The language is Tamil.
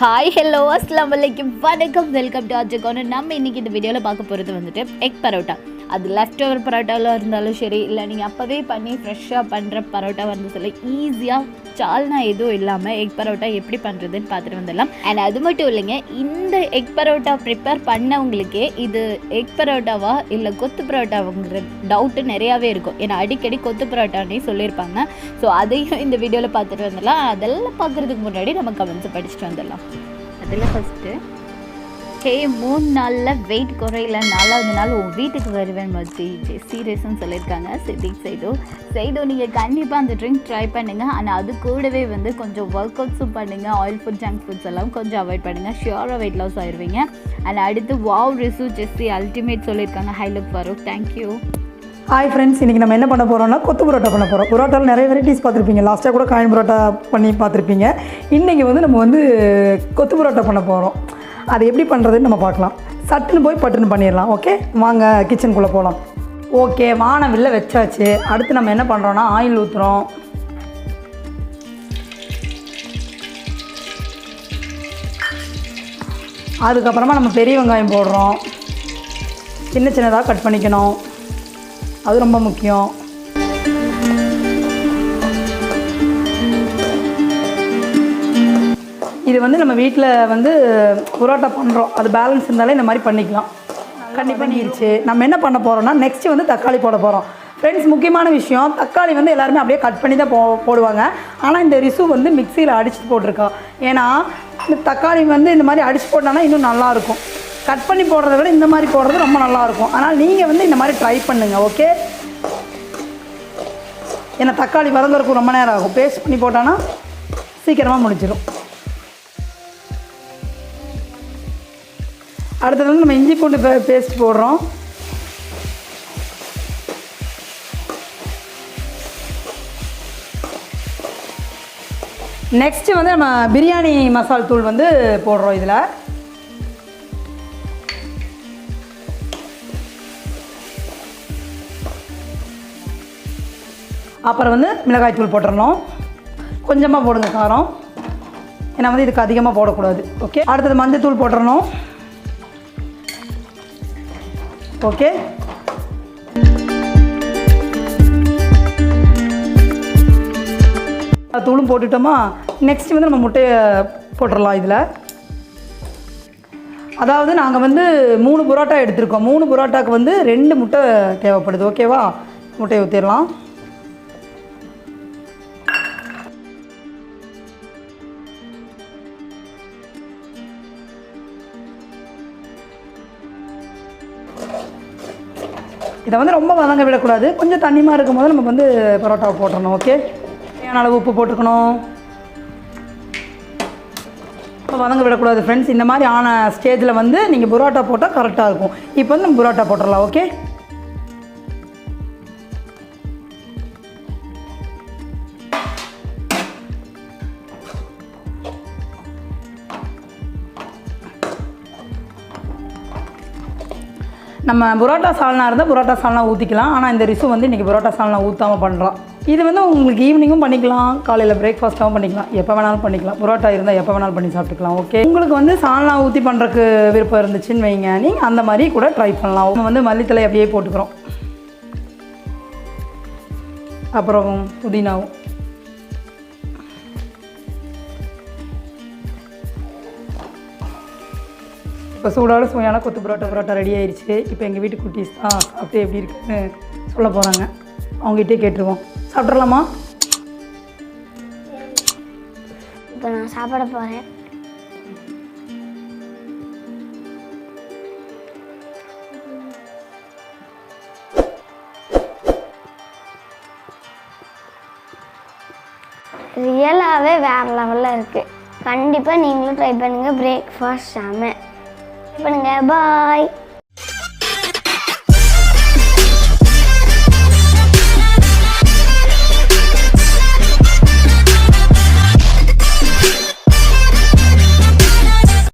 Hi, hello, assalamu alaikum, welcome to Rjcornor. நம்ம இன்னைக்கு இந்த வீடியோல பார்க்க போறது வந்துட்டு எக் பரோட்டா. அது லெஃப்ட் ஓவர் பரோட்டால இருந்தாலும் சரி, இல்ல நீங்க அப்பவே பண்ணி ஃப்ரெஷ்ஷா பண்ற பரோட்டா வந்து ஈஸியா சால்னா எதுவும் இல்லாமல் எக் பரோட்டா எப்படி பண்ணுறதுன்னு பார்த்துட்டு வந்துடலாம். அண்ட் அது மட்டும் இல்லைங்க, இந்த எக் பரோட்டா ப்ரிப்பேர் பண்ணவங்களுக்கே இது எக் பரோட்டாவா இல்லை கொத்து பரோட்டாவுங்கிற டவுட்டு நிறையாவே இருக்கும். ஏன்னா அடிக்கடி கொத்து பரோட்டானே சொல்லியிருப்பாங்க. ஸோ அதையும் இந்த வீடியோவில் பார்த்துட்டு வந்துடலாம். அதெல்லாம் பார்க்குறதுக்கு முன்னாடி நம்ம கமெண்ட்ஸை படிச்சுட்டு வந்துடலாம். அதில் ஃபஸ்ட்டு 3 நாளில் வெயிட் குறையில 4வது நாள் உன் வீட்டுக்கு வருவேன் மச்சி சீரியஸ்ன்னு சொல்லியிருக்காங்க. சைடோ நீங்கள் கண்டிப்பாக அந்த ட்ரிங்க் ட்ரை பண்ணுங்கள். ஆனால் அது கூடவே வந்து கொஞ்சம் ஒர்க் அவுட்ஸும் பண்ணுங்கள். ஆயில் ஃபுட் ஜங்க் ஃபுட்ஸ் எல்லாம் கொஞ்சம் அவாய்ட் பண்ணுங்கள். ஷியோராக வெயிட் லாஸ் ஆயிடுவீங்க. அண்ட் அடுத்து வாவ் ரிசு ஜெஸ்ஸி அல்டிமேட் சொல்லியிருக்காங்க. Hi look Farooq, thank you. Hi friends, இன்றைக்கி நம்ம என்ன பண்ண போகிறோம்னா கொத்து பரோட்டா பண்ண போகிறோம். பரோட்டாவில் நிறைய வெரைட்டிஸ் பார்த்துருப்பீங்க. லாஸ்ட்டாக கூட காயின் பரோட்டா பண்ணி பார்த்துருப்பீங்க. இன்றைக்கி வந்து நம்ம வந்து கொத்து பரோட்டா பண்ண போகிறோம். அது எப்படி பண்ணுறதுன்னு நம்ம பார்க்கலாம். சட்டுன்னு போய் பட்டுன்னு பண்ணிடலாம். ஓகே, வாங்க கிச்சனுக்குள்ளே போகலாம். ஓகே, வானவில்ல வச்சாச்சு. அடுத்து நம்ம என்ன பண்ணுறோன்னா ஆயில் ஊற்றுறோம். அதுக்கப்புறமா நம்ம பெரிய வெங்காயம் போடுறோம். சின்ன சின்னதாக கட் பண்ணிக்கணும், அது ரொம்ப முக்கியம். இது வந்து நம்ம வீட்டில் வந்து பரோட்டா பண்ணுறோம், அது பேலன்ஸ் இருந்தாலே இந்த மாதிரி பண்ணிக்கலாம். கண்டிப்பாக நீரிச்சு நம்ம என்ன பண்ண போகிறோம்னா நெக்ஸ்ட்டு வந்து தக்காளி போட போகிறோம். ஃப்ரெண்ட்ஸ், முக்கியமான விஷயம், தக்காளி வந்து எல்லாருமே அப்படியே கட் பண்ணி தான் போடுவாங்க. ஆனால் இந்த ரிசு வந்து மிக்சியில் அடித்து போட்டிருக்கா. ஏன்னா இந்த தக்காளி வந்து இந்த மாதிரி அடித்து போட்டோன்னா இன்னும் நல்லாயிருக்கும். கட் பண்ணி போடுறத விட இந்த மாதிரி போடுறது ரொம்ப நல்லாயிருக்கும். ஆனால் நீங்கள் வந்து இந்த மாதிரி ட்ரை பண்ணுங்கள். ஓகே, ஏன்னா தக்காளி வதங்குறதுக்கு ரொம்ப நேரம் ஆகும். பேஸ்ட் பண்ணி போட்டோன்னா சீக்கிரமாக முடிச்சிடும். அடுத்தது வந்து நம்ம இஞ்சி பூண்டு பேஸ்ட் போடுறோம். நெக்ஸ்ட்டு வந்து நம்ம பிரியாணி மசால் தூள் வந்து போடுறோம் இதில். அப்புறம் வந்து மிளகாய் தூள் போட்டுடணும். கொஞ்சமாக போடுங்க காரம், ஏன்னா வந்து இதுக்கு அதிகமாக போடக்கூடாது. ஓகே, அடுத்தது மஞ்சள் தூள் போட்டுடணும். ஓகே, தூளும் போட்டுட்டோமா. நெக்ஸ்ட் வந்து நம்ம முட்டையை போட்டுடலாம் இதில். அதாவது நாங்கள் வந்து 3 பரோட்டா எடுத்திருக்கோம். 3 பரோட்டாவுக்கு வந்து 2 முட்டை தேவைப்படுது. ஓகேவா, முட்டையை ஊற்றிடலாம். இதை வந்து ரொம்ப வதங்க விடக்கூடாது. கொஞ்சம் தண்ணிமாக இருக்கும் போது நம்ம வந்து பரோட்டாவை போட்டுடணும். ஓகே, தேவையான அளவு உப்பு போட்டுக்கணும். இப்போ வதங்க விடக்கூடாது ஃப்ரெண்ட்ஸ். இந்த மாதிரி ஆன ஸ்டேஜில் வந்து நீங்கள் பரோட்டா போட்டால் கரெக்டாக இருக்கும். இப்போ வந்து நம்ம பரோட்டா போட்டுடலாம். ஓகே, நம்ம பரோட்டா சால்னா இருந்தால் பரோட்டா சால்னா ஊற்றிக்கலாம். ஆனால் இந்த ரிசு வந்து இன்றைக்கி பரோட்டா சால்னா ஊற்றாமல் பண்ணுறோம். இது வந்து உங்களுக்கு ஈவினிங்கும் பண்ணிக்கலாம், காலையில் பிரேக்ஃபாஸ்ட்டாகவும் பண்ணிக்கலாம், எப்போ வேணாலும் பண்ணிக்கலாம். பரோட்டா இருந்தால் எப்போ வேணாலும் பண்ணி சாப்பிட்டுக்கலாம். ஓகே, உங்களுக்கு வந்து சால்னா ஊற்றி பண்ணுறதுக்கு விருப்பம் இருந்துச்சுன்னு வைங்க, நீங்கள் அந்த மாதிரி கூட ட்ரை பண்ணலாம். அவங்க வந்து மல்லித்தலை அப்படியே போட்டுக்கிறோம். அப்புறம் புதினாவும். இப்போ சூடான சுவையான கொத்து பரோட்டா ரெடி ஆயிடுச்சு. இப்போ எங்கள் வீட்டு குட்டீஸ் தான் சாப்பிட்டு எப்படி இருக்குன்னு சொல்ல போகிறாங்க. அவங்ககிட்டே கேட்டுருவோம். சாப்பிட்றலாமா? இப்போ நான் சாப்பிட போகிறேன். ரியலாகவே வேறு லெவலில் இருக்குது. கண்டிப்பாக நீங்களும் ட்ரை பண்ணுங்கள். பிரேக்ஃபாஸ்ட் சாம பண்ணுங்க. பாய்.